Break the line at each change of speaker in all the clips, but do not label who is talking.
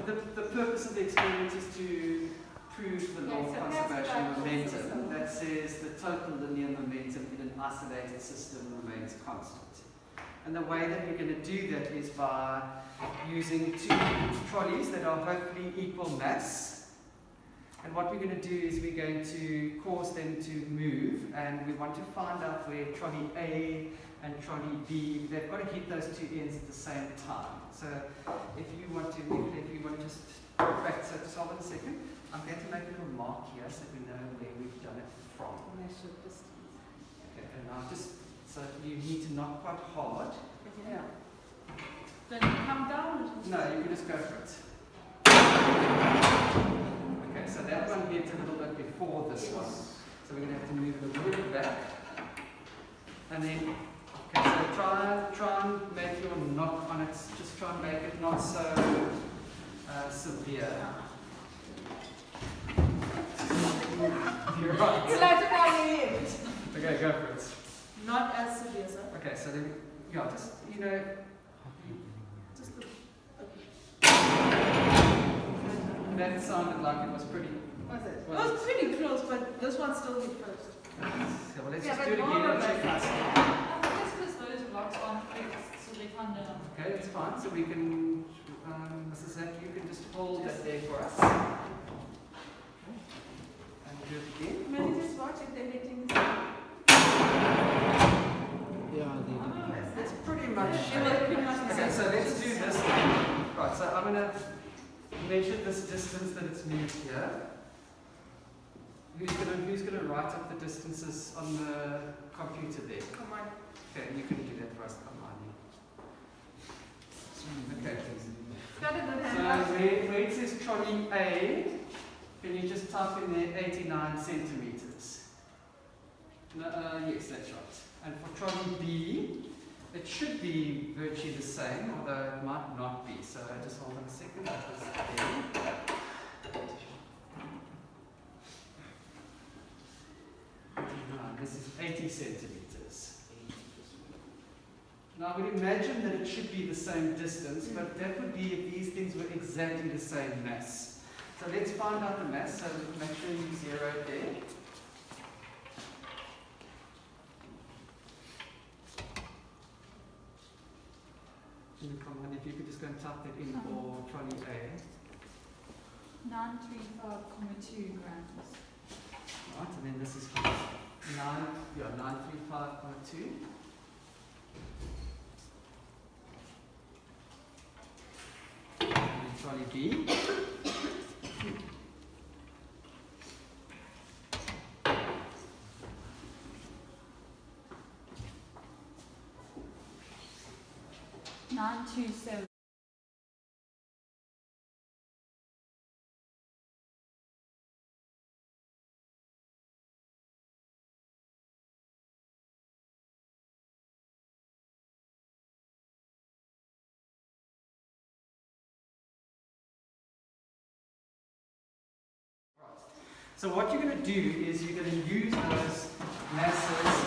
the purpose of the experiment is to prove the law of conservation of momentum that says the total linear momentum in an isolated system remains constant. And the way that we're going to do that is by using two trolleys that are hopefully equal mass. And what we're going to do is we're going to cause them to move, and we want to find out where trolley A and trolley B, they've got to hit those two ends at the same time. So if you want to just, in fact, so just hold on a second. I'm going to make a little mark here so we know where we've done it from. Okay, and now just, so you need to knock quite hard.
Yeah. Then you come down?
No, you can just go for it. Okay, so that one gets a little bit before this one. So we're going to have to move it a little bit back. And then, okay, so try and make your knock on it, just try and make it not so severe. You're right.
It's like a end.
Okay, go for it.
Not as severe, sir.
Okay, so then, yeah, just, you know,
Just look.
that sounded like it was pretty.
What's it? It was pretty close, but this one still hit first.
So well, let's
Yeah,
just
but
do it
more
again
of
and check
that.
this.
I think it's because those blocks aren't fixed, so they come down.
Okay, that's fine. So we can, Mrs. Zack, you can just hold that there for us. And do it again.
Maybe just watch if they're hitting this.
Yeah, they did.
That's pretty much.
It was pretty much the
Okay,
same.
so let's do this then. Right, so I'm going to measure this distance that it's moved here. Who's going to write up the distances on the computer there?
Come on.
Okay, you can do that for us, come on. Okay.
Got a good
So
hand.
where it says trolley A, can you just type in there 89 centimeters? No, yes, that's right. And for trolley B, it should be virtually the same, although it might not be. So just hold on a second. That was A. 89. This is 80 centimeters. Now I would imagine that it should be the same distance, but that would be if these things were exactly the same mass. So let's find out the mass, so make sure you zero it there. Come on, if you could just go and type that in for trolley A.
935.2 grams.
Right, and then this is 935.2. And then trolley B.
Nine two seven.
So what you're going to do is you're going to use those masses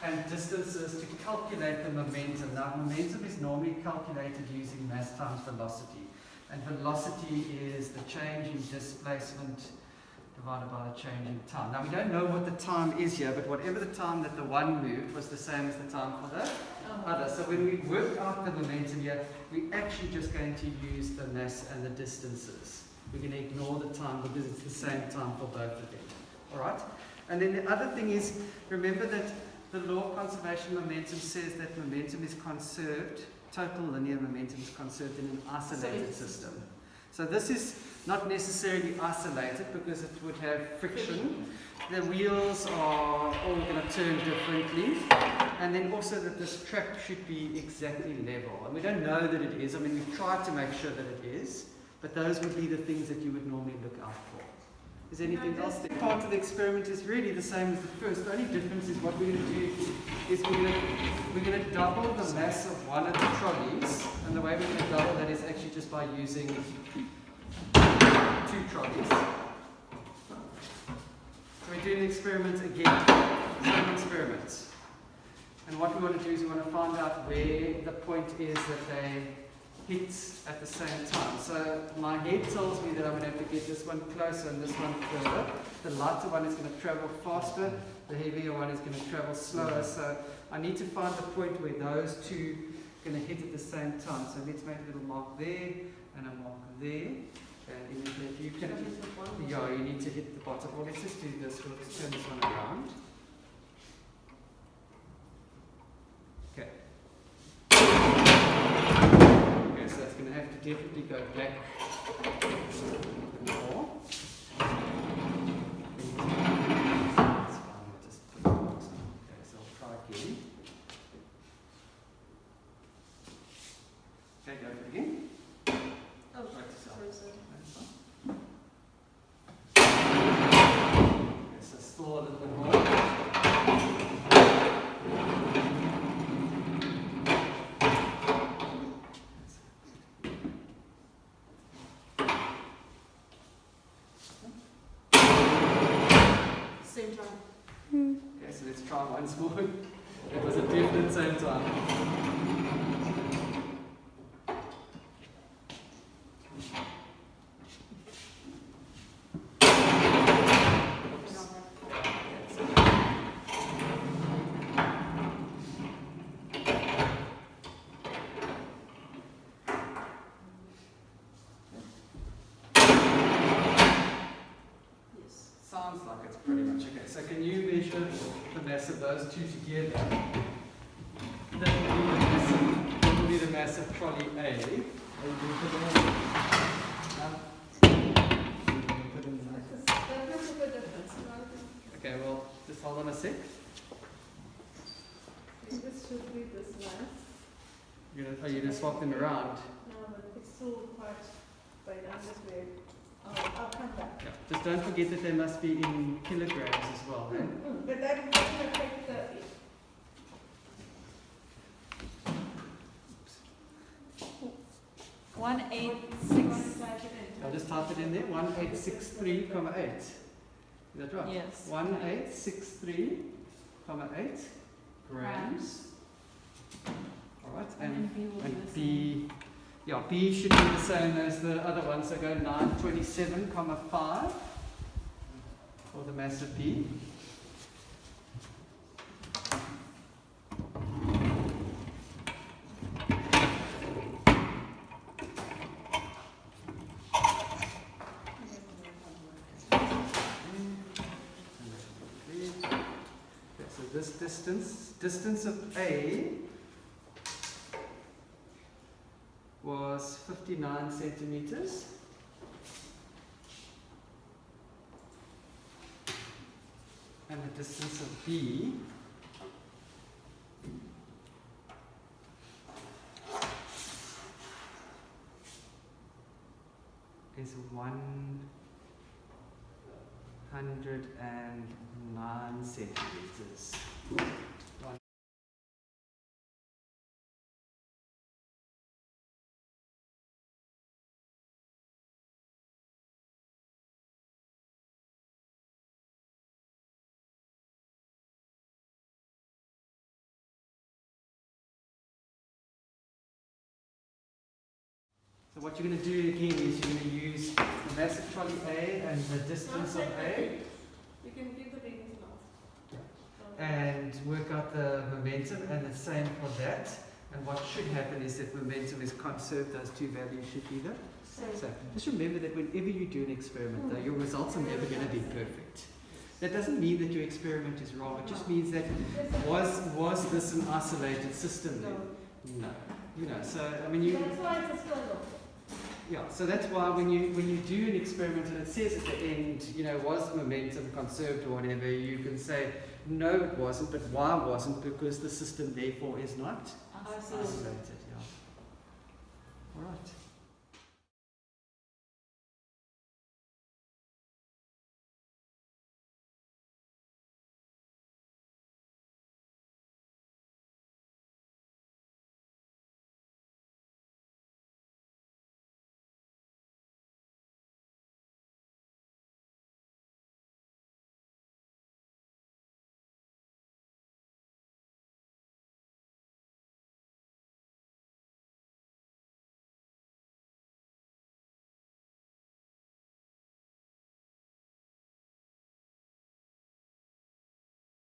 and distances to calculate the momentum. Now momentum is normally calculated using mass times velocity. And velocity is the change in displacement divided by the change in time. Now we don't know what the time is here, but whatever the time that the one moved was the same as the time for the other. So when we work out the momentum here, we're actually just going to use the mass and the distances. We're going to ignore the time because it's the same time for both of them. Alright? And then the other thing is, remember that the law of conservation of momentum says that momentum is conserved, total linear momentum is conserved in an isolated system. So this is not necessarily isolated because it would have friction. The wheels are all going to turn differently. And then also that this track should be exactly level. And we don't know that it is. I mean, we've tried to make sure that it is. But those would be the things that you would normally look out for. Is there anything else? The part of the experiment is really the same as the first. The only difference is what we're going to do is we're going to double the mass of one of the trolleys. And the way we're going to double that is actually just by using two trolleys. So we're doing the experiment again. Same experiment. And what we want to do is we want to find out where the point is that they hit at the same time. So my head tells me that I'm going to have to get this one closer and this one further. The lighter one is going to travel faster, the heavier one is going to travel slower. So I need to find the point where those two are going to hit at the same time. So let's make a little mark there and a mark there. And if you can, yeah, you need to hit the bottom. Well, let's just do this. We'll just turn this one around. Okay. Okay, so it's going to have to definitely go back more. That's fine, I'll just put the box on. Okay, so I'll try again. Okay, go for it again.
Oh, sorry, sorry.
Okay, so still a little bit more.
Same time.
Okay, so let's try once more. It was a definite same time.
Yes.
Sounds like it's pretty much okay. So can you measure the mass of those two together? That will be the mass of trolley A. Okay, well, just hold on a sec.
This should be this mass.
Are you going to swap them around?
No, but it's still quite, wait, I'm just weird. I'll come back.
Yeah. Just don't forget that they must be in kilograms as well. Eh?
But that doesn't affect the,
186.
I'll just type it in there. 1863,8. Is that right?
Yes.
1863,8 grams. All right,
And B will be
and
the
B, yeah, B should be the same as the other one, so go 927,5 for the mass of B. Okay, so this distance of A was 59 centimeters. And the distance of B is 109 centimeters. So what you're going to do again is you're going to use the mass of trolley A and the distance of A
you can give the readings now.
and work out the momentum, and the same for that. And what should happen is that momentum is conserved, those two values should be there. So just remember that whenever you do an experiment, though, your results are never going to be perfect. That doesn't mean that your experiment is wrong, it just means that was this an isolated system then? No. You know, so I mean you
That's why it's a struggle.
yeah, so that's why when you do an experiment and it says at the end, you know, was momentum conserved or whatever, you can say, no it wasn't, but why wasn't? Because the system therefore is not isolated.